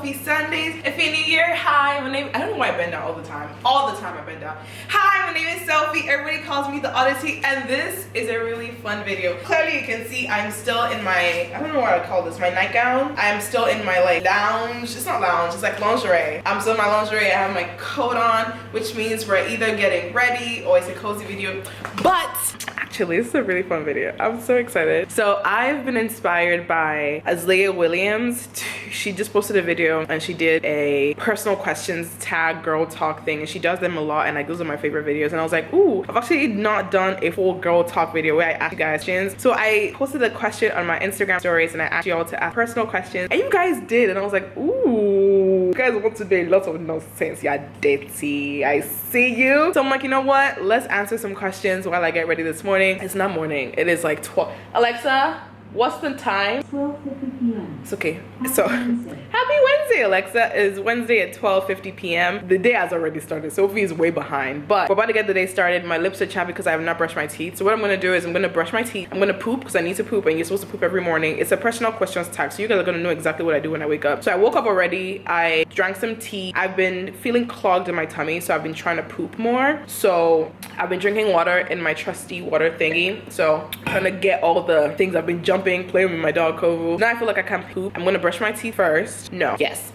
SOFI Sundays. If you're new here, hi, my name, I don't know why I bend down all the time. All the time I bend down. Hi, my name is Sophie. Everybody calls me the Odditty, and this is a really fun video. Clearly you can see I'm still in my, I don't know what I call this, my nightgown. I'm still in my like lounge, it's not lounge, it's like lingerie. I'm still in my lingerie, I have my coat on, which means we're either getting ready or it's a cozy video. But actually, this is a really fun video. I'm so excited. So I've been inspired by Azalea Williams. She just posted a video and she did a personal questions tag girl talk thing, and she does them a lot, and like those are my favorite videos. And I was like, ooh, I've actually not done a full girl talk video where I ask you guys questions. So I posted a question on my Instagram stories and I asked you all to ask personal questions, and you guys did, and I was like, ooh, you guys want to do lots of nonsense. Yeah, dirty. I see you. So I'm like, you know what? Let's answer some questions while I get ready this morning. It's not morning. It is like 12. Alexa, what's the time? 12:50 p.m. It's okay. So happy Wednesday, Alexa. Is Wednesday at 12:50 p.m. The day has already started. Sophie is way behind, but we're about to get the day started. My lips are chapped because I have not brushed my teeth. So what I'm gonna do is I'm gonna brush my teeth. I'm gonna poop because I need to poop, and you're supposed to poop every morning. It's a personal questions tag, so you guys are gonna know exactly what I do when I wake up. So I woke up already. I drank some tea. I've been feeling clogged in my tummy, so I've been trying to poop more. So I've been drinking water in my trusty water thingy. So I'm trying to get all the things. I've been jumping, playing with my dog Kovu. Now I feel like I can poop. I'm gonna brush my teeth first. No. Yes.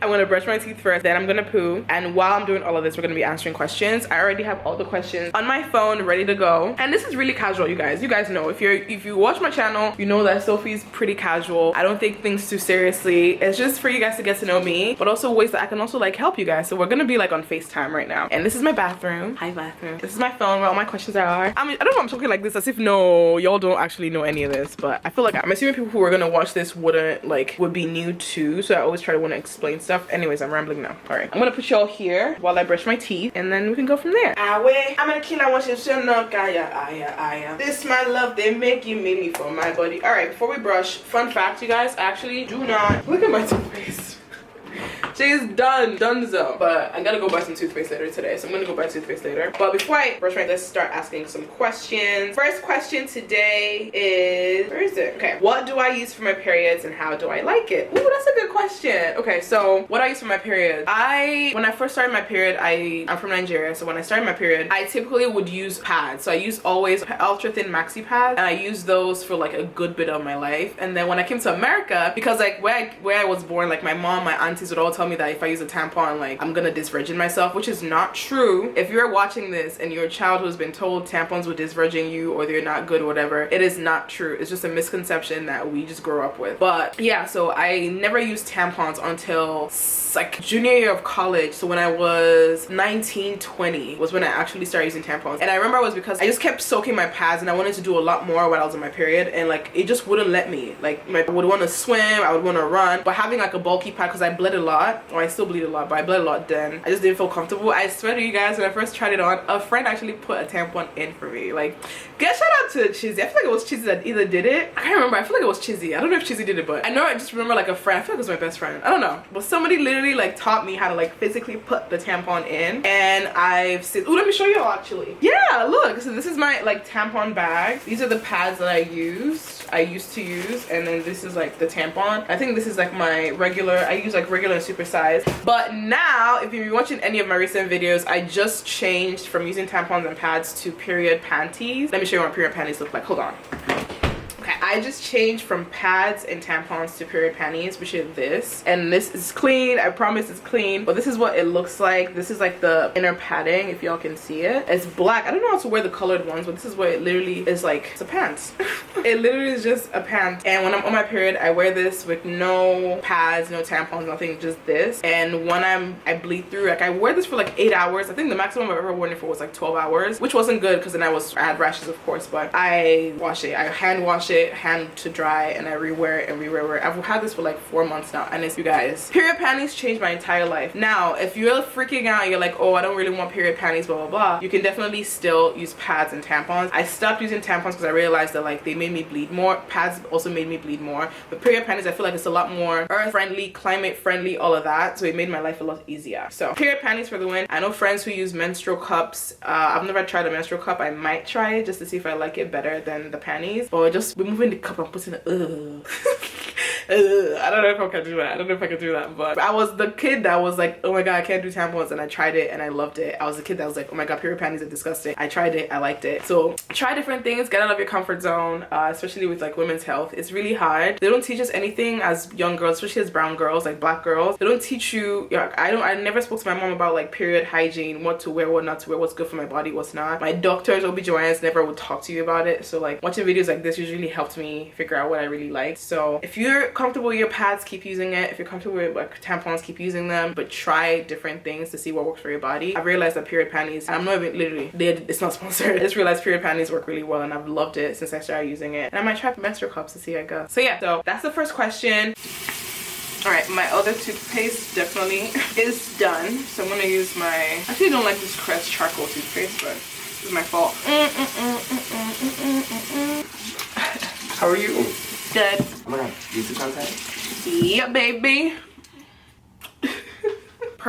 I'm gonna brush my teeth first, then I'm gonna poo. And while I'm doing all of this, we're gonna be answering questions. I already have all the questions on my phone ready to go. And this is really casual, you guys. You guys know, if you watch my channel, you know that Sophie's pretty casual. I don't take things too seriously. It's just for you guys to get to know me, but also ways that I can also like help you guys. So we're gonna be like on FaceTime right now. And this is my bathroom. Hi, bathroom. This is my phone where all my questions are. I mean, I don't know, I'm talking like this as if no, y'all don't actually know any of this, but I feel like I'm assuming people who are gonna watch this would be new too, so I always try to want to explain stuff. Anyways, I'm rambling now. All right, I'm gonna put y'all here while I brush my teeth, and then we can go from there. I'm gonna kill. I want you to know, this my love, they make me for my body. All right, before we brush, fun fact, you guys, I actually do not look at my toothpaste. She's donezo. But I gotta go buy some toothpaste later today, so I'm gonna go buy toothpaste later. But before I brush my teeth, let's start asking some questions. First question today is, where is it? Okay, what do I use for my periods and how do I like it? Ooh, that's a good question. Okay, so what I use for my period, when I first started my period, I'm from Nigeria, so when I started my period, I typically would use pads. So I use always ultra thin maxi pads, and I use those for like a good bit of my life. And then when I came to America, because like where I was born, like my mom, my aunties would all tell me that if I use a tampon, like I'm gonna disvirgin myself, which is not true. If you're watching this and you're a child who's been told tampons will disvirgin you or they're not good or whatever, it is not true. It's just a misconception that we just grow up with. But yeah, so I never used tampons until like junior year of college. So when I was 19, 20 was when I actually started using tampons. And I remember it was because I just kept soaking my pads, and I wanted to do a lot more when I was on my period, and like it just wouldn't let me. Like I would want to swim, I would want to run, but having like a bulky pad, because I bled a lot, or I still bleed a lot, but I bled a lot then, I just didn't feel comfortable. I swear to you guys, when I first tried it on, a friend actually put a tampon in for me. Like, shout out to Chizzy. I feel like it was Chizzy that either did it. I can't remember. I feel like it was Chizzy. I don't know if Chizzy did it, but I know I just remember like a friend. I feel like it was my best friend. I don't know, but somebody literally like taught me how to like physically put the tampon in, and I've seen. Oh, let me show you all actually. Yeah, look. So this is my like tampon bag. These are the pads that I used to use, and then this is like the tampon. I think this is like my regular. I use like regular and super size. But now, if you've been watching any of my recent videos, I just changed from using tampons and pads to period panties. Let me show you what period panties look like. Hold on. Okay, I just changed from pads and tampons to period panties, which is this. And this is clean. I promise it's clean. But this is what it looks like. This is like the inner padding, if y'all can see it. It's black. I don't know how to wear the colored ones, but this is what it literally is like. It's a pants. It literally is just a pants. And when I'm on my period, I wear this with no pads, no tampons, nothing, just this. And when I bleed through, like I wear this for like 8 hours. I think the maximum I've ever worn it for was like 12 hours, which wasn't good because then I had rashes, of course, but I wash it. I hand wash it, hand to dry, and I rewear it and rewear it. I've had this for like 4 months now, and it's, you guys, period panties changed my entire life. Now, if you're freaking out, you're like, oh, I don't really want period panties, blah, blah, blah, you can definitely still use pads and tampons. I stopped using tampons because I realized that like they made me bleed more. Pads also made me bleed more. But period panties, I feel like it's a lot more earth friendly, climate friendly, all of that. So it made my life a lot easier. So period panties for the win. I know friends who use menstrual cups. I've never tried a menstrual cup. I might try it just to see if I like it better than the panties. But just removing the cup and putting it, I don't know if I can do that. I don't know if I can do that. But I was the kid that was like, oh my god, I can't do tampons, and I tried it and I loved it. I was the kid that was like, oh my god, period panties are disgusting. I tried it, I liked it. So try different things, get out of your comfort zone, especially with like women's health. It's really hard. They don't teach us anything as young girls, especially as brown girls, like black girls. They don't teach you, I never spoke to my mom about like period hygiene, what to wear, what not to wear, what's good for my body, what's not. My doctors, OB-GYNs never would talk to you about it. So like watching videos like this usually helped me figure out what I really like. So if you're comfortable with your pads, keep using it. If you're comfortable with like tampons, keep using them, but try different things to see what works for your body. I've realized that period panties, and I'm not even literally, it's not sponsored. I just realized period panties work really well, and I've loved it since I started using it. And I might try menstrual cups to see how it goes. So yeah, so that's the first question. All right, my other toothpaste definitely is done. So I'm gonna use my, I actually don't like this Crest charcoal toothpaste, but it's my fault. How are you? Good. Oh my god, YouTube content? Yeah, baby.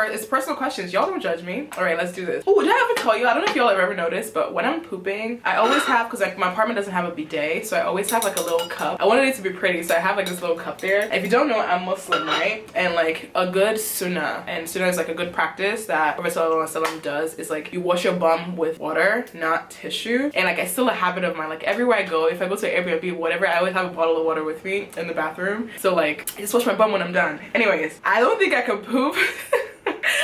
It's personal questions. Y'all don't judge me. All right, let's do this. Oh, did I ever tell you? I don't know if y'all have ever noticed, but when I'm pooping, I always have, because like my apartment doesn't have a bidet, so I always have like a little cup. I wanted it to be pretty, so I have like this little cup there. If you don't know, I'm Muslim, right? And like a good sunnah, and sunnah is like a good practice that Prophet ﷺ does, is like you wash your bum with water, not tissue. And like I still a habit of mine, like everywhere I go, if I go to Airbnb, whatever, I always have a bottle of water with me in the bathroom. So like I just wash my bum when I'm done. Anyways, I don't think I can poop.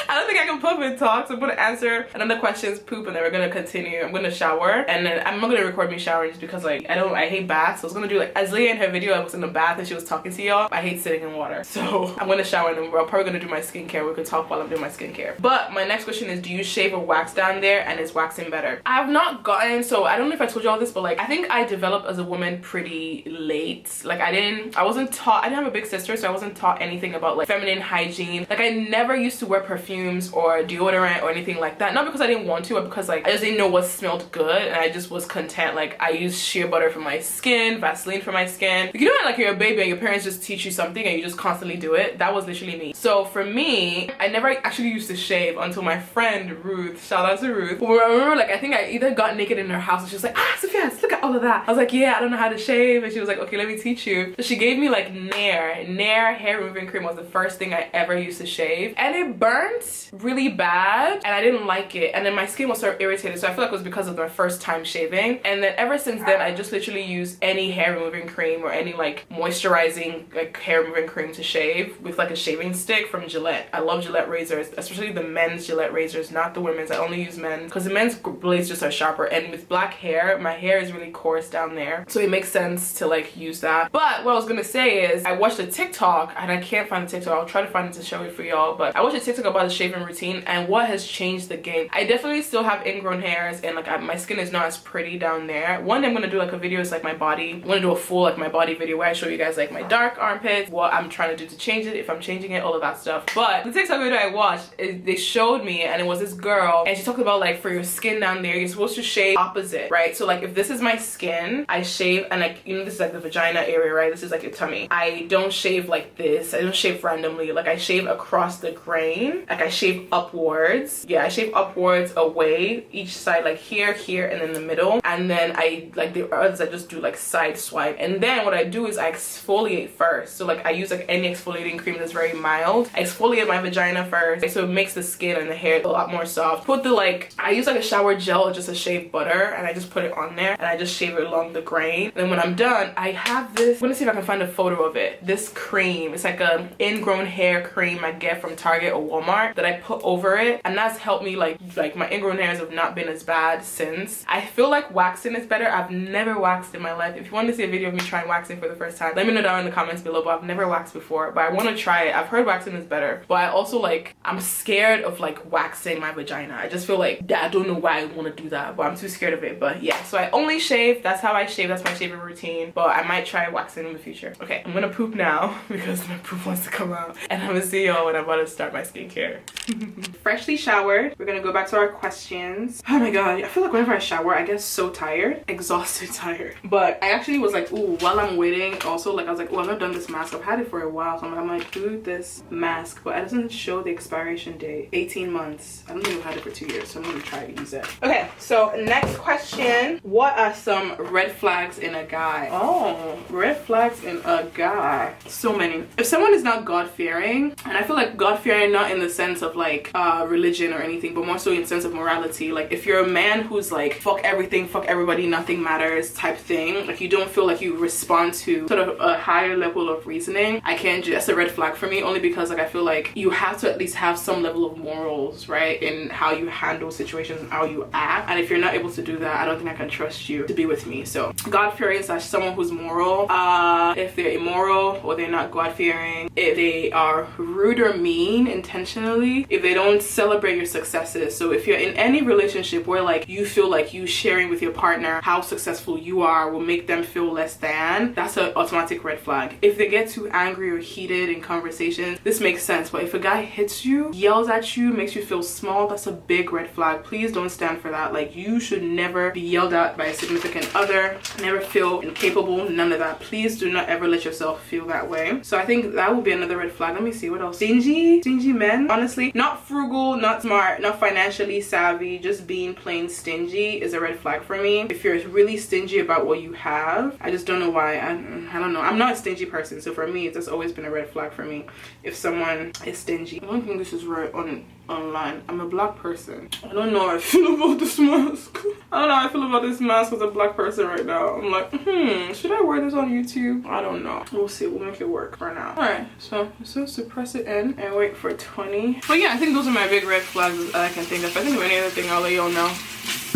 I don't think I can poop and talk, so I'm gonna answer another questions, poop, and then we're gonna continue. I'm gonna shower, and then I'm not gonna record me showering just because like I hate baths. So I was gonna do like as Leah in her video, I was in the bath and she was talking to y'all. I hate sitting in water, so I'm gonna shower and then we're probably gonna do my skincare. We can talk while I'm doing my skincare. But my next question is, do you shave or wax down there, and is waxing better? I've not gotten, so I don't know if I told you all this, but like I think I developed as a woman pretty late. Like I wasn't taught, I didn't have a big sister, so I wasn't taught anything about like feminine hygiene. Like I never used to wear perfumes or deodorant or anything like that, not because I didn't want to, but because like I just didn't know what smelled good, and I just was content. Like I used shea butter for my skin, Vaseline for my skin. You know, like you're a baby and your parents just teach you something and you just constantly do it. That was literally me. So for me, I never actually used to shave until my friend Ruth, shout out to Ruth, I remember like I think I either got naked in her house and she was like, ah Sophia, look at all of that. I was like, yeah, I don't know how to shave, and she was like, okay, let me teach you. So she gave me like Nair hair removing cream. Was the first thing I ever used to shave, and it burnt really bad and I didn't like it, and then my skin was sort of irritated, so I feel like it was because of my first time shaving. And then ever since then I just literally use any hair removing cream or any like moisturizing like hair removing cream to shave with like a shaving stick from Gillette. I love Gillette razors, especially the men's Gillette razors, not the women's. I only use men's because the men's blades just are sharper, and with black hair my hair is really coarse down there, so it makes sense to like use that. But what I was gonna say is I watched a TikTok, and I can't find the TikTok, I'll try to find it to show it for y'all, but I watched a TikTok about the shaving routine and what has changed the game. I definitely still have ingrown hairs, and like my skin is not as pretty down there. One day I'm gonna do like a video, it's like my body, I'm gonna do a full like my body video where I show you guys like my dark armpits, what I'm trying to do to change it, if I'm changing it, all of that stuff. But the TikTok video I watched, they showed me, and it was this girl, and she talked about like for your skin down there you're supposed to shave opposite, right? So like if this is my skin, I shave, and like you know this is like the vagina area, right? This is like your tummy. I don't shave like this, I don't shave randomly, like I shave across the grain, like I shave upwards. Yeah, I shave upwards away each side, like here, and then the middle, and then I like the others I just do like side swipe. And then what I do is I exfoliate first. So like I use like any exfoliating cream that's very mild. I exfoliate my vagina first, so it makes the skin and the hair a lot more soft. Put the like, I use like a shower gel, just a shave butter, and I just put it on there and I just shave it along the grain. And then when I'm done, I have this, I'm gonna see if I can find a photo of it, this cream. It's like a ingrown hair cream I get from Target or Walmart that I put over it, and that's helped me like my ingrown hairs have not been as bad since. I feel like waxing is better. I've never waxed in my life. If you want to see a video of me trying waxing for the first time, let me know down in the comments below. But I've never waxed before, but I want to try it. I've heard waxing is better, but I also like, I'm scared of like waxing my vagina. I just feel like I don't know why I want to do that, but I'm too scared of it. But yeah, so I only shave, that's how I shave, that's my shaving routine, but I might try waxing in the future. Okay, I'm gonna poop now because my poop wants to come out, and I'm gonna see y'all when I'm about to start my skincare. Freshly showered, we're gonna go back to our questions. Oh my god, I feel like whenever I shower I get so tired, exhausted, tired. But I actually was like, ooh, while I'm waiting also, like I was like, oh, I've not done this mask, I've had it for a while, so I'm like do this mask, but it doesn't show the expiration date. 18 months. I don't think I've had it for 2 years, so I'm gonna try to use it. Okay, so next question, what are some red flags in a guy. Oh, red flags in a guy. So many. If someone is not God-fearing, and I feel like God-fearing not in the sense of like religion or anything, but more so in the sense of morality. Like if you're a man who's like fuck everything, fuck everybody, nothing matters type thing, like you don't feel like you respond to sort of a higher level of reasoning, I can't, that's a red flag for me, only because like I feel like you have to at least have some level of morals, right, in how you handle situations and how you act. And if you're not able to do that, I don't think I can trust you to be with me. So God-fearing / someone who's moral. If they're immoral or they're not God-fearing, if they are rude or mean intentionally, if they don't celebrate your successes. So if you're in any relationship where like you feel like you sharing with your partner how successful you are will make them feel less than, that's an automatic red flag. If they get too angry or heated in conversations, this makes sense. But if a guy hits you, yells at you, makes you feel small, that's a big red flag. Please don't stand for that. Like you should never be yelled at by a significant other, never feel incapable, none of that. Please do not ever let yourself feel that way. So I think that would be another red flag. Let me see what else. Stingy men, honestly, not frugal, not smart, not financially savvy, just being plain stingy is a red flag for me. If you're really stingy about what you have, I just don't know why. I don't know. I'm not a stingy person, so for me it's just always been a red flag for me if someone is stingy. I don't think this is right online. I'm a black person. I don't know how I feel about this mask. I don't know how I feel about this mask as a black person right now. I'm like, should I wear this on YouTube? I don't know. We'll see. We'll make it work for now. Alright, so let's press it in and wait for 20. But yeah, I think those are my big red flags that I can think of. If I think of any other thing, I'll let y'all know.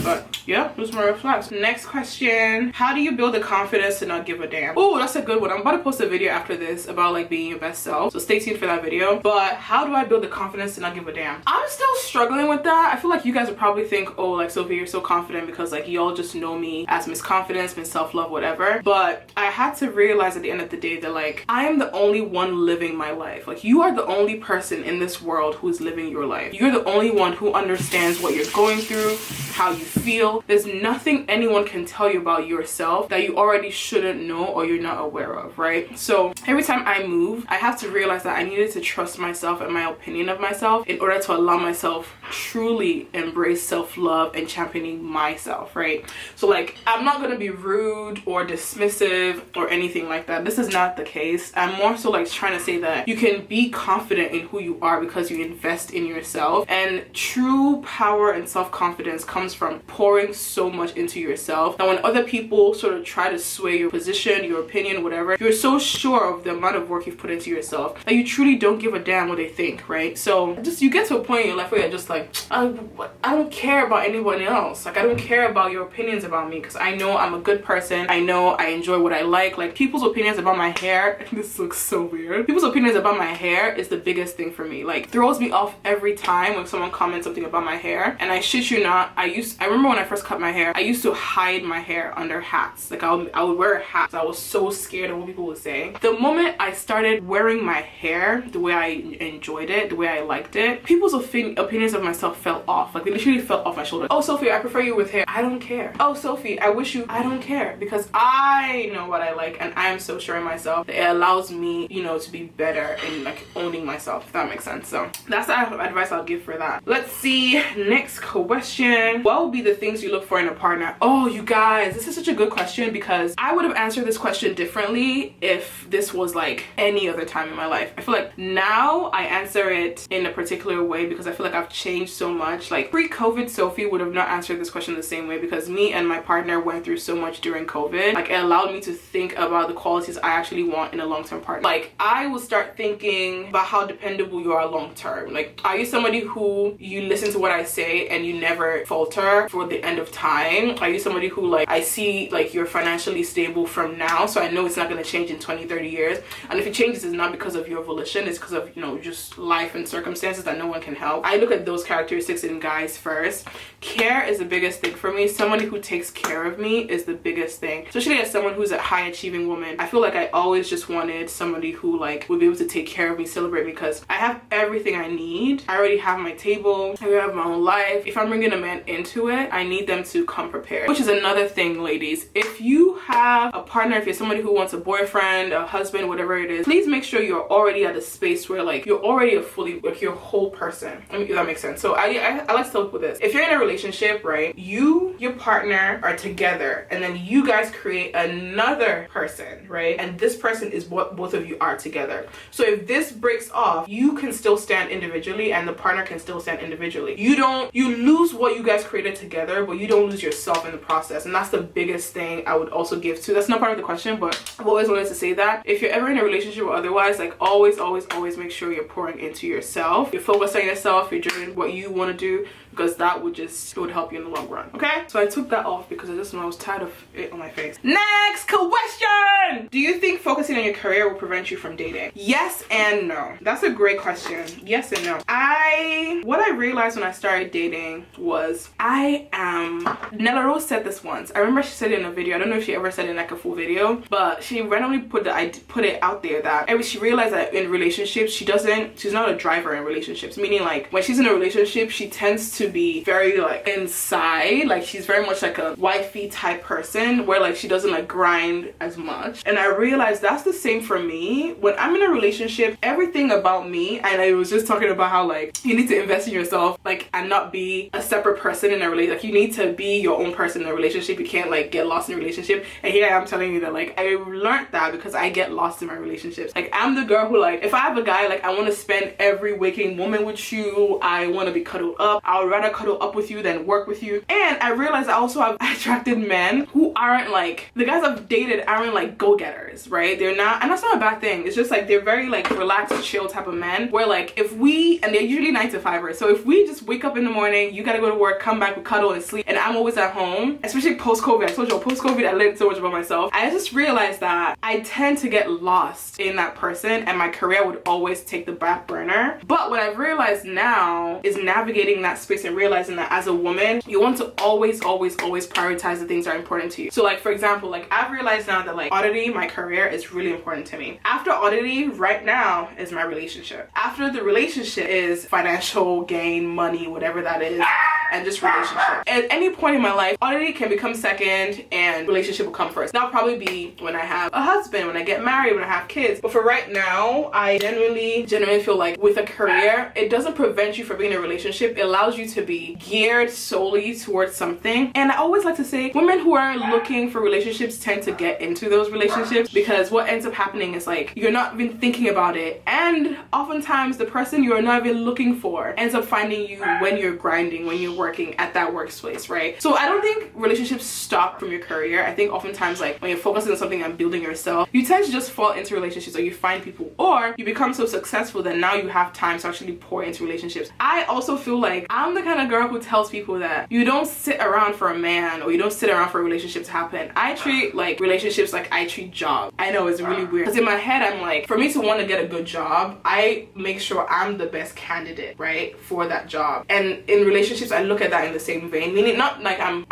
But yeah, those are my red flags. Next question. How do you build the confidence to not give a damn? Oh, that's a good one. I'm about to post a video after this about like being your best self, so stay tuned for that video. But how do I build the confidence to not give a damn? I'm still struggling with that. I feel like you guys would probably think, oh, like Sophie, you're so confident because like y'all just know me as Miss Confidence, Miss Self-Love, whatever. But I had to realize at the end of the day that like I am the only one living my life. Like you are the only person in this world who's living your life. You're the only one who understands what you're going through, how you feel. There's nothing anyone can tell you about yourself that you already shouldn't know or you're not aware of, right? So every time I move, I have to realize that I needed to trust myself and my opinion of myself in order to allow myself truly embrace self-love and championing myself, right? So like I'm not gonna be rude or dismissive or anything like that. This is not the case. I'm more so like trying to say that you can be confident in who you are because you invest in yourself, and true power and self-confidence comes from pouring so much into yourself that when other people sort of try to sway your position, your opinion, whatever, you're so sure of the amount of work you've put into yourself that you truly don't give a damn what they think, right? So just you get to a point in your life where you're just like, I don't care about anyone else. Like I don't care about your opinions about me because I know I'm a good person. I know I enjoy what I like. Like people's opinions about my hair, this looks so weird. People's opinions about my hair is the biggest thing for me. Like throws me off every time when someone comments something about my hair. And I shit you not, I remember when I first cut my hair, I used to hide my hair under hats. Like I would wear a hat. I was so scared of what people would say. The moment I started wearing my hair the way I enjoyed it, the way I liked it, people's opinions of myself fell off. Like they literally fell off my shoulder. Oh Sophie, I prefer you with hair. I don't care. Oh Sophie, I wish you. I don't care, because I know what I like and I am so sure in myself that it allows me, you know, to be better in like owning myself, if that makes sense. So that's the advice I'll give for that. Let's see, next question. What would be the things you look for in a partner? Oh, you guys, this is such a good question because I would have answered this question differently if this was like any other time in my life. I feel like now I answer it in a particular way because I feel like I've changed so much. Like pre-COVID Sophie would have not answered this question the same way because me and my partner went through so much during COVID. Like it allowed me to think about the qualities I actually want in a long-term partner. Like I will start thinking about how dependable you are long-term. Like are you somebody who you listen to what I say and you never falter for the end of time? Are you somebody who like I see like you're financially stable from now, so I know it's not going to change in 20-30 years, and if it changes it's not because of your volition, it's because of, you know, just life and circumstances that no one can help. I look at those characteristics in guys first. Care is the biggest thing for me. Somebody who takes care of me is the biggest thing, especially as someone who's a high achieving woman. I feel like I always just wanted somebody who like would be able to take care of me, celebrate me, because I have everything I need. I already have my table, I already have my own life. If I'm bringing a man into it, I need them to come prepared, which is another thing, ladies. If you have a partner, if you're somebody who wants a boyfriend, a husband, whatever it is, please make sure you're already at a space where like you're already a fully like your whole person. I mean, if that makes sense. So I like to tell people this: if you're in a relationship, right, you, your partner are together, and then you guys create another person, right? And this person is what both of you are together. So if this breaks off, you can still stand individually and the partner can still stand individually. You lose what you guys created together, but you don't lose yourself in the process. And that's the biggest thing I would also give to. That's not part of the question, but I've always wanted to say that if you're ever in a relationship or otherwise, like always make sure you're pouring into yourself. You're focused on yourself, you're doing what you want to do, because that would help you in the long run. Okay, so I took that off because I just know I was tired of it on my face. Next question: do you think focusing on your career will prevent you from dating? Yes and no. That's a great question. Yes and no. What I realized when I started dating was Nella Rose said this once. I remember she said it in a video. I don't know if she ever said it in like a full video, but she randomly put it out there that she realized that in relationships she's not a driver in relationships, meaning like when she's in a relationship she tends to be very like inside, like she's very much like a wifey type person where like she doesn't like grind as much. And I realized that's the same for me. When I'm in a relationship, everything about me, and I was just talking about how like you need to invest in yourself, like, and not be a separate person in a relationship. Like you need to be your own person in a relationship. You can't like get lost in a relationship. And here I am telling you that like I learned that because I get lost in my relationships. Like I'm the girl who like if I have a guy, like I want to spend every waking moment with you. I want to be cuddled up. I would rather cuddle up with you than work with you. And I realized I also have attracted men who aren't like, the guys I've dated aren't like go-getters, right? They're not, and that's not a bad thing. It's just like they're very like relaxed, chill type of men where like and they're usually 9 to 5ers. So if we just wake up in the morning, you gotta go to work, come back, we cuddle and sleep, and I'm always at home, especially post-COVID. I told you post-COVID I learned so much about myself. I just realized that I tend to get lost in that person and my career would always take the back burner. But what I've realized now is navigating that space and realizing that as a woman, you want to always prioritize the things that are important to you. So like for example, like I've realized now that like Odditty, my career, is really important to me. After Odditty, right now is my relationship. After the relationship is financial gain, money, whatever that is, and just relationship. At any point in my life, Odditty can become second and relationship will come first. That'll probably be when I have a husband, when I get married, when I have kids. But for right now, I genuinely feel like with a career, it doesn't prevent you from being in a relationship. It allows you to be geared solely towards something. And I always like to say women who aren't looking for relationships tend to get into those relationships because what ends up happening is like you're not even thinking about it, and oftentimes the person you're not even looking for ends up finding you when you're grinding, when you're working at that workspace, right? So I don't think relationships stop from your career. I think oftentimes like when you're focusing on something and building yourself, you tend to just fall into relationships, or you find people, or you become so successful that now you have time to actually pour into relationships. I also feel like I'm the kind of girl who tells people that you don't sit around for a man, or you don't sit around for a relationship to happen. I treat like relationships like I treat jobs. I know it's really weird because in my head I'm like, for me to want to get a good job, I make sure I'm the best candidate, right, for that job. And in relationships I look at that in the same vein, meaning not like I'm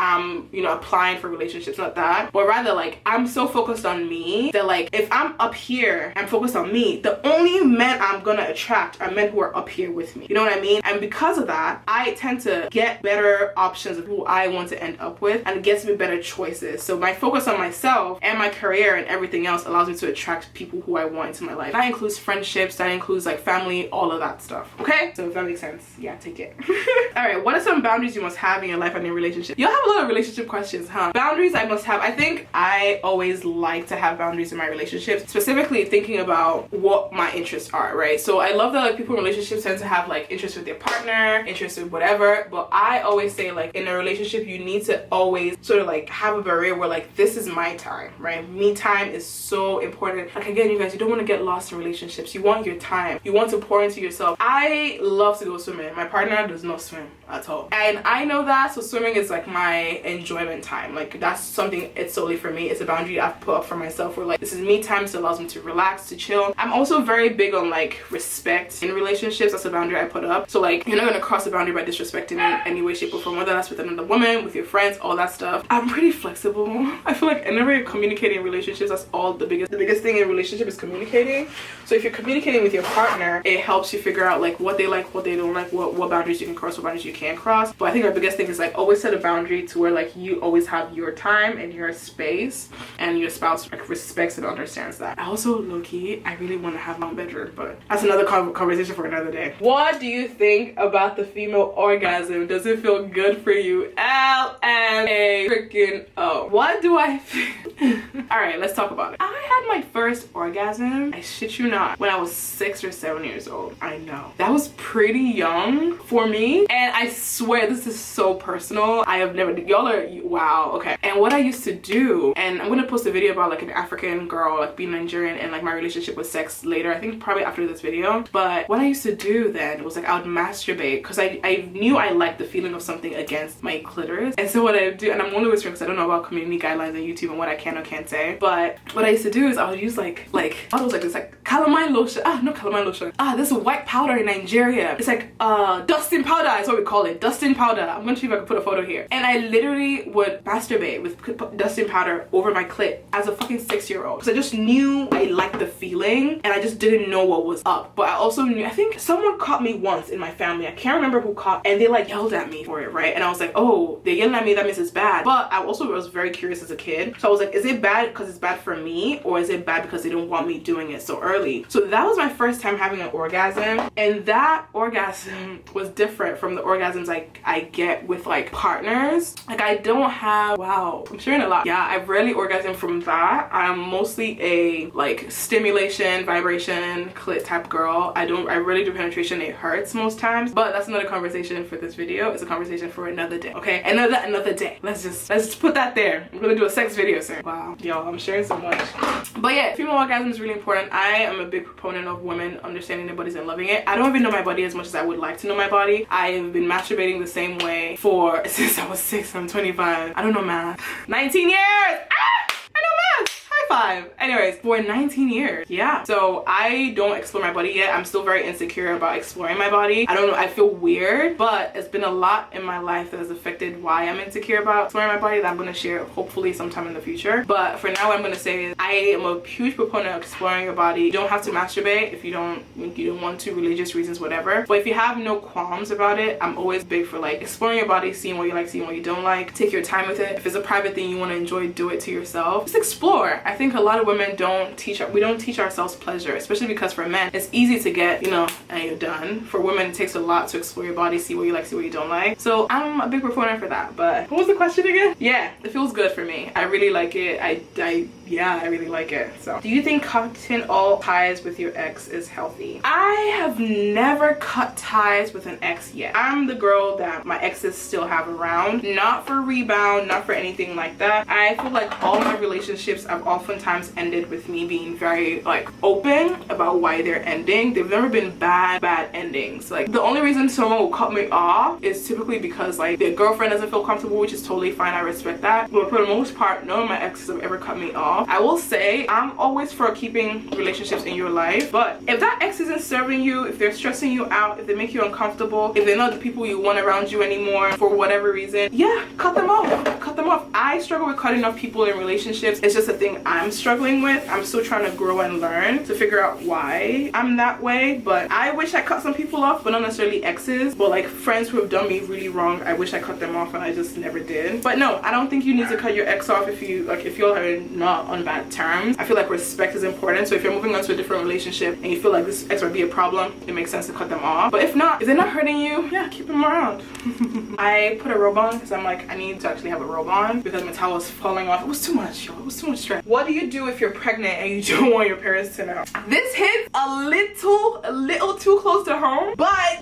applying for relationships, not that, but rather like I'm so focused on me that like if I'm up here, I'm focused on me, the only men I'm gonna attract are men who are up here with me. You know what I mean? And because of that, I tend to get better options of who I want to end up with, and it gets me better choices. So my focus on myself and my career and everything else allows me to attract people who I want into my life. That includes friendships, that includes like family, all of that stuff. Okay? So if that makes sense, yeah, take it. Alright, what are some boundaries you must have in your life and in your relationship? You'll have a lot of relationship questions, huh? Boundaries I must have. I think I always like to have boundaries in my relationships, specifically thinking about what my interests are, right? So I love that like people in relationships tend to have like interests with their partner, interests with whatever, but I always say like in a relationship you need to always sort of like have a barrier where like this is my time, right? Me time is so important. Like again, you guys, you don't want to get lost in relationships. You want your time. You want to pour into yourself. I love to go swimming. My partner does not swim at all, and I know that, so swimming is like my enjoyment time. Like that's something, it's solely for me. It's a boundary I've put up for myself where like this is me time, so it allows me to relax, to chill. I'm also very big on like respect in relationships. That's a boundary I put up. So like you're not gonna cross the boundary by disrespecting me in any way, shape, or form, whether that's with another woman, with your friends, all that stuff. I'm pretty flexible. I feel like whenever you're communicating in relationships, that's all the biggest thing in a relationship is communicating. So if you're communicating with your partner, it helps you figure out like what they like, what they don't like, what boundaries you can cross, what boundaries you can't cross. house. But I think our biggest thing is like always set a boundary to where like you always have your time and your space, and your spouse like respects and understands that. I also, low-key, I really want to have my own bedroom, but that's another conversation for another day. What do you think about the female orgasm? Does it feel good for you? LMA freaking O. What do I think? All right, let's talk about it. I had my first orgasm, I shit you not, when I was 6 or 7 years old. I know that was pretty young for me, and I swear this is so personal. I have never, y'all are, wow, okay. And what I used to do, and I'm gonna post a video about like an African girl like being Nigerian and like my relationship with sex later, I think probably after this video. But what I used to do then was like I would masturbate because I knew I liked the feeling of something against my clitoris. And so what I would do, and I'm only whispering because I don't know about community guidelines on YouTube and what I can or can't say, but what I used to do is I would use like I was like this like calamine lotion, not calamine lotion, this white powder in Nigeria, it's like dusting powder is what we call it, dusting powder. I'm gonna see if I can put a photo here. And I literally would masturbate with dusting powder over my clit as a fucking 6-year-old, because I just knew I liked the feeling and I just didn't know what was up. But I also knew, I think someone caught me once in my family, I can't remember who caught, and they like yelled at me for it, right? And I was like, oh, they're yelling at me, that means it's bad. But I also was very curious as a kid, so I was like, is it bad because it's bad for me, or is it bad because they don't want me doing it so early? So that was my first time having an orgasm, and that orgasm was different from the orgasms I get with like partners. Like I don't have, wow, I'm sharing a lot. Yeah, I've rarely orgasmed from that. I'm mostly a like stimulation, vibration, clit type girl. I rarely do penetration. It hurts most times, but that's another conversation for this video. It's a conversation for another day, okay? Another day. Let's just put that there. I'm gonna do a sex video soon. Wow, y'all, I'm sharing so much. But yeah, female orgasm is really important. I am a big proponent of women understanding their bodies and loving it. I don't even know my body as much as I would like to know my body. I have been masturbating the same way since I was 6. I'm 25. I don't know math. 19 years! Ah! I know math! High five. Anyways, for 19 years. Yeah. So I don't explore my body yet. I'm still very insecure about exploring my body. I don't know, I feel weird, but it's been a lot in my life that has affected why I'm insecure about exploring my body that I'm going to share hopefully sometime in the future. But for now, what I'm going to say is I am a huge proponent of exploring your body. You don't have to masturbate if you don't want to, religious reasons, whatever. But if you have no qualms about it, I'm always big for like exploring your body, seeing what you like, seeing what you don't like. Take your time with it. If it's a private thing you want to enjoy, do it to yourself. Just explore. I think a lot of women don't teach ourselves pleasure, especially because for men it's easy to get, you know, and you're done. For women it takes a lot to explore your body, see what you like, see what you don't like. So I'm a big proponent for that. But what was the question again? Yeah, it feels good for me. I really like it. Yeah, I really like it. So do you think cutting all ties with your ex is healthy? I have never cut ties with an ex yet. I'm the girl that my exes still have around, not for rebound, not for anything like that. I feel like all my relationships have oftentimes ended with me being very like open about why they're ending. They've never been bad endings. Like the only reason someone will cut me off is typically because like their girlfriend doesn't feel comfortable, which is totally fine. I respect that. But for the most part, none of my exes have ever cut me off. I will say I'm always for keeping relationships in your life, but if that ex isn't serving you, if they're stressing you out, if they make you uncomfortable, if they're not the people you want around you anymore for whatever reason, yeah, cut them off. Cut them off. I struggle with cutting off people in relationships. It's just a thing I'm struggling with. I'm still trying to grow and learn to figure out why I'm that way. But I wish I cut some people off, but not necessarily exes, but like friends who have done me really wrong. I wish I cut them off and I just never did. But no, I don't think you need to cut your ex off if you're not on bad terms. I feel like respect is important. So if you're moving on to a different relationship and you feel like this ex might be a problem, it makes sense to cut them off. But if not, if they're not hurting you, yeah, keep them around. I put a robe on because I'm like, I need to actually have a robe on because my towel was falling off. It was too much, y'all. It was too much stress. What do you do if you're pregnant and you don't want your parents to know? This hits a little too close to home, but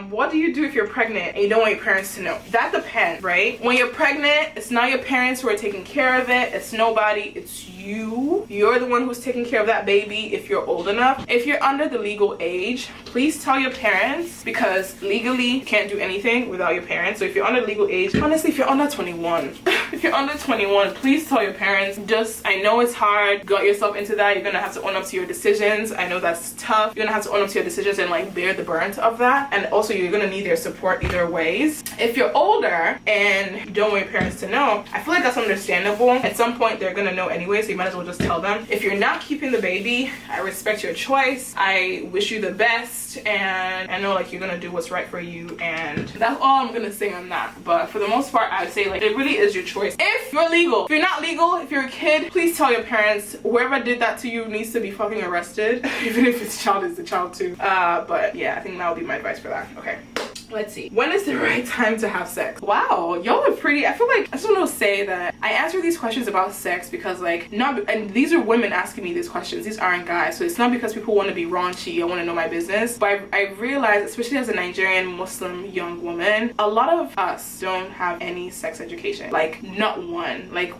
what do you do if you're pregnant and you don't want your parents to know? That depends, right? When you're pregnant, it's not your parents who are taking care of it. It's nobody. It's you. You're the one who's taking care of that baby if you're old enough. If you're under the legal age, please tell your parents, because legally you can't do anything without your parents. So if you're under legal age, honestly, if you're under 21, if you're under 21, please tell your parents. Just, I know it's hard, got yourself into that. You're gonna have to own up to your decisions. I know that's tough. You're gonna have to own up to your decisions and like bear the brunt of that. And also you're gonna need their support either ways. If you're older and you don't want your parents to know, I feel like that's understandable. At some point they're gonna know anyway, so so you might as well just tell them. If you're not keeping the baby, I respect your choice. I wish you the best, and I know like you're gonna do what's right for you, and that's all I'm gonna say on that. But for the most part, I would say like it really is your choice. If you're legal, if you're not legal, if you're a kid, please tell your parents. Whoever did that to you needs to be fucking arrested. Even if it's child, is the child too. But yeah, I think that would be my advice for that. Okay. Let's see. When is the right time to have sex? Wow, y'all are pretty. I feel like I just want to say that I answer these questions about sex because like and these are women asking me these questions. These aren't guys. So it's not because people want to be raunchy. I want to know my business. But I realize, especially as a Nigerian Muslim young woman, a lot of us don't have any sex education. Like not one. Like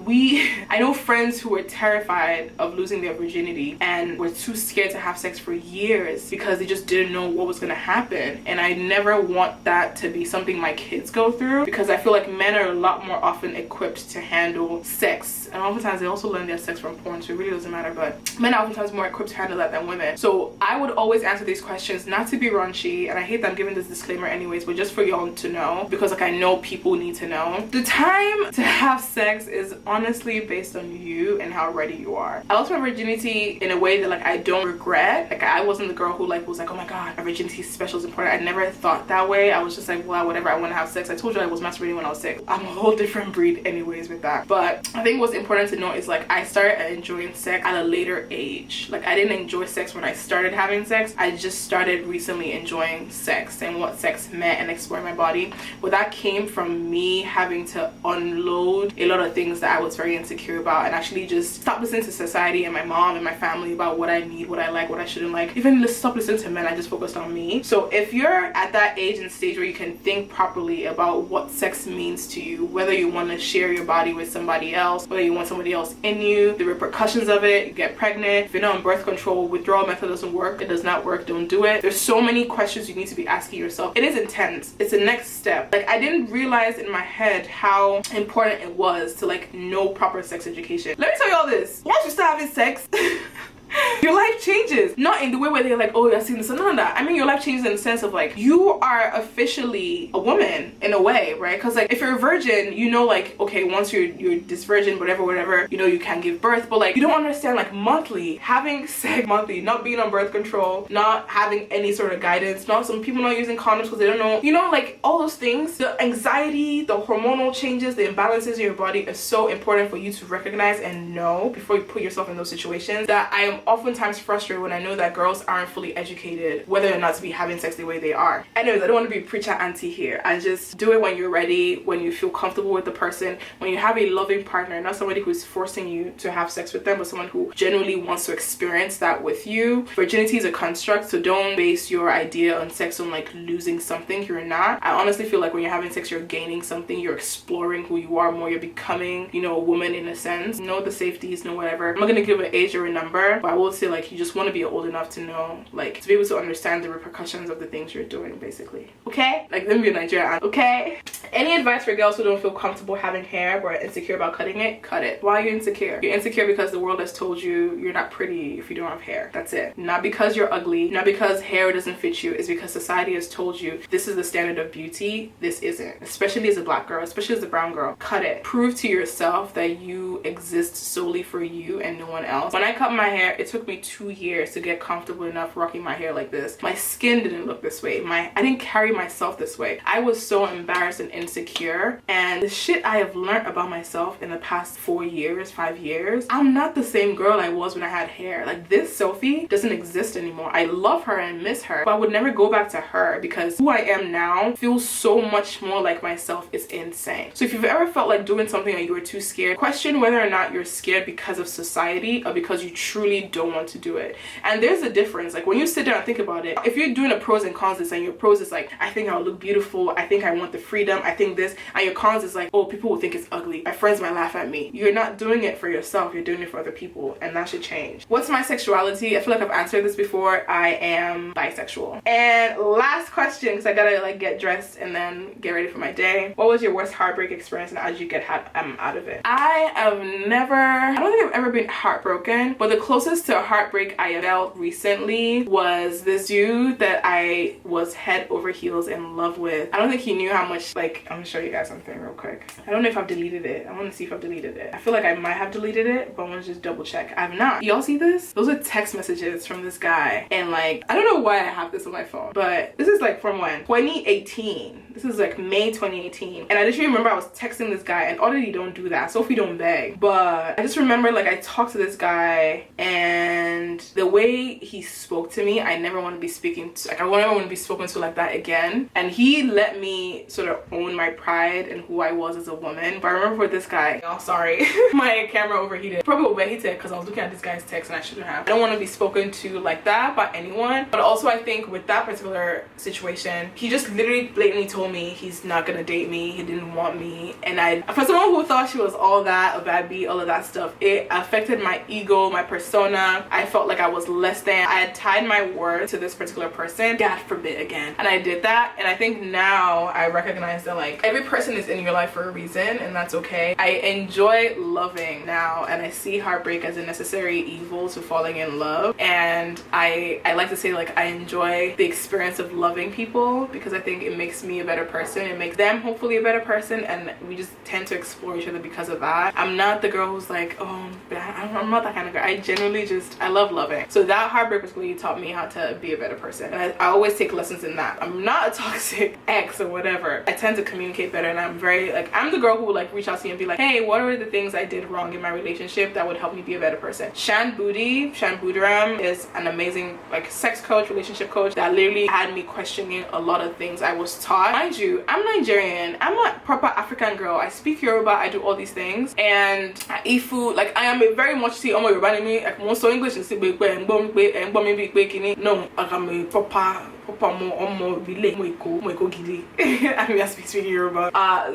I know friends who were terrified of losing their virginity and were too scared to have sex for years because they just didn't know what was going to happen. And I never want that to be something my kids go through, because I feel like men are a lot more often equipped to handle sex, and oftentimes they also learn their sex from porn, so it really doesn't matter, but men are oftentimes more equipped to handle that than women. So I would always answer these questions, not to be raunchy, and I hate that I'm giving this disclaimer anyways, but just for y'all to know, because like I know people need to know. The time to have sex is honestly based on you and how ready you are. I lost my virginity in a way that like I don't regret. Like I wasn't the girl who like was like, oh my god, my virginity special is important. I never thought that way. I was just like, well, whatever, I want to have sex. I told you I was masturbating when I was 6. I'm a whole different breed anyways with that. But I think what's important to know is like I started enjoying sex at a later age. Like I didn't enjoy sex when I started having sex. I just started recently enjoying sex and what sex meant and exploring my body. But that came from me having to unload a lot of things that I was very insecure about, and actually just stop listening to society and my mom and my family about what I need, what I like, what I shouldn't like. Even stop listening to men. I just focused on me. So if you're at that age and stage where you can think properly about what sex means to you, whether you want to share your body with somebody else, whether you want somebody else in you, the repercussions of it, you get pregnant, if you're not on birth control, withdrawal method doesn't work, it does not work, don't do it. There's so many questions you need to be asking yourself. It is intense. It's the next step. Like I didn't realize in my head how important it was to like know proper sex education. Let me tell you all this. Once you start having sex your life changes. Not in the way where they're like, oh, you're seeing this and none of that. I mean, your life changes in the sense of like you are officially a woman in a way, right? Because like if you're a virgin, you know, like okay, once you're this virgin, whatever, you know, you can give birth. But like you don't understand like monthly, having sex monthly, not being on birth control, not having any sort of guidance, not some people not using condoms because they don't know, you know, like all those things, the anxiety, the hormonal changes, the imbalances in your body is so important for you to recognize and know before you put yourself in those situations, that I am oftentimes frustrated when I know that girls aren't fully educated whether or not to be having sex the way they are. Anyways, I don't want to be preacher auntie here. I just do it when you're ready, when you feel comfortable with the person, when you have a loving partner, not somebody who's forcing you to have sex with them, but someone who genuinely wants to experience that with you. Virginity is a construct, so don't base your idea on sex on like losing something you're not. I honestly feel like when you're having sex, you're gaining something, you're exploring who you are more, you're becoming, you know, a woman in a sense. Know the safeties, know whatever. I'm not gonna give an age or a number, but I will say like you just want to be old enough to know, like to be able to understand the repercussions of the things you're doing, basically. Okay? Like let me be a Nigerian. Okay? Any advice for girls who don't feel comfortable having hair but are insecure about cutting it? Cut it. Why are you insecure? You're insecure because the world has told you you're not pretty if you don't have hair. That's it. Not because you're ugly, not because hair doesn't fit you. It's because society has told you this is the standard of beauty. This isn't. Especially as a black girl, especially as a brown girl. Cut it. Prove to yourself that you exist solely for you and no one else. When I cut my hair, it took me 2 years to get comfortable enough rocking my hair like this. My skin didn't look this way. I didn't carry myself this way. I was so embarrassed and insecure, and the shit I have learned about myself in the past 4 years, 5 years, I'm not the same girl I was when I had hair. Like this Sophie doesn't exist anymore. I love her and miss her, but I would never go back to her because who I am now feels so much more like myself. Is insane. So if you've ever felt like doing something and you were too scared, question whether or not you're scared because of society or because you truly don't want to do it. And there's a difference. Like when you sit down and think about it, if you're doing a pros and cons list and your pros is like, I think I'll look beautiful, I think I want the freedom, I think this, and your cons is like, oh, people will think it's ugly, my friends might laugh at me. You're not doing it for yourself, you're doing it for other people, and that should change. What's my sexuality? I feel like I've answered this before. I am bisexual. And last question, because I gotta like get dressed and then get ready for my day. What was your worst heartbreak experience and how did you get out of it? I don't think I've ever been heartbroken, but the closest closest to a heartbreak I felt recently was this dude that I was head over heels in love with. I don't think he knew how much, like, I'm gonna show you guys something real quick. I don't know if I've deleted it. I want to see if I've deleted it. I feel like I might have deleted it, but I want to just double check. I've not. Y'all see this? Those are text messages from this guy, and like, I don't know why I have this on my phone, but this is like from when? 2018. This is like May 2018, and I literally remember I was texting this guy, and Odditty don't do that, Sophie don't beg, but I just remember like I talked to this guy, and the way he spoke to me, I never want to be speaking to, like, I never want to be spoken to like that again. And he let me sort of own my pride and who I was as a woman. But I remember with this guy, oh sorry, my camera overheated. Probably overheated because I was looking at this guy's text and I shouldn't have. I don't want to be spoken to like that by anyone. But also I think with that particular situation, he just literally blatantly told me he's not gonna date me, he didn't want me. And for someone who thought she was all that, a bad beat, all of that stuff, it affected my ego, my persona. I felt like I was less than. I had tied my word to this particular person, God forbid again, and I did that. And I think now I recognize that like every person is in your life for a reason, and that's okay. I enjoy loving now, and I see heartbreak as a necessary evil to falling in love. And I like to say like I enjoy the experience of loving people because I think it makes me a better person, it makes them hopefully a better person, and we just tend to explore each other because of that. I'm not the girl who's like, oh, I'm not that kind of girl. I genuinely just, I love loving. So that heartbreak was really taught me how to be a better person, and I always take lessons in that. I'm not a toxic ex or whatever. I tend to communicate better, and I'm very like, I'm the girl who will like reach out to you and be like, hey, what are the things I did wrong in my relationship that would help me be a better person? Shan Budiram is an amazing like sex coach, relationship coach that literally had me questioning a lot of things I was taught. Mind you, I'm Nigerian, I'm a proper African girl, I speak Yoruba, I do all these things, and I eat food. Like I am a very much see Omo Yoruba in me, like most English and say no, I'm a proper I speak Yoruba.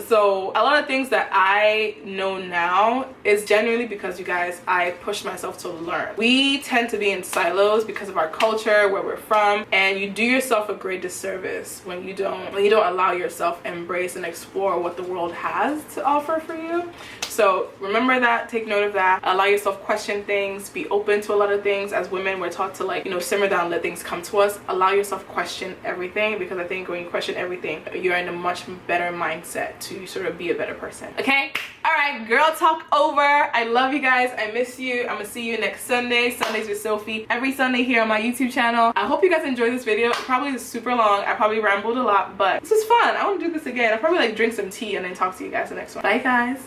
So a lot of things that I know now is genuinely because you guys, I pushed myself to learn. We tend to be in silos because of our culture, where we're from, and you do yourself a great disservice when you don't allow yourself embrace and explore what the world has to offer for you. So remember that, take note of that, allow yourself question things, be open to a lot of things. As women, we're taught to like, you know, simmer down, let things come to us. Allow yourself question everything, because I think when you question everything, you're in a much better mindset to sort of be a better person. Okay, all right, girl talk over. I love you guys, I miss you. I'm gonna see you next Sunday, Sundays with Sophie, every Sunday here on my YouTube channel. I hope you guys enjoyed this video. It probably is super long, I probably rambled a lot, but this is fun. I want to do this again. I'll probably like drink some tea and then talk to you guys the next one. Bye guys.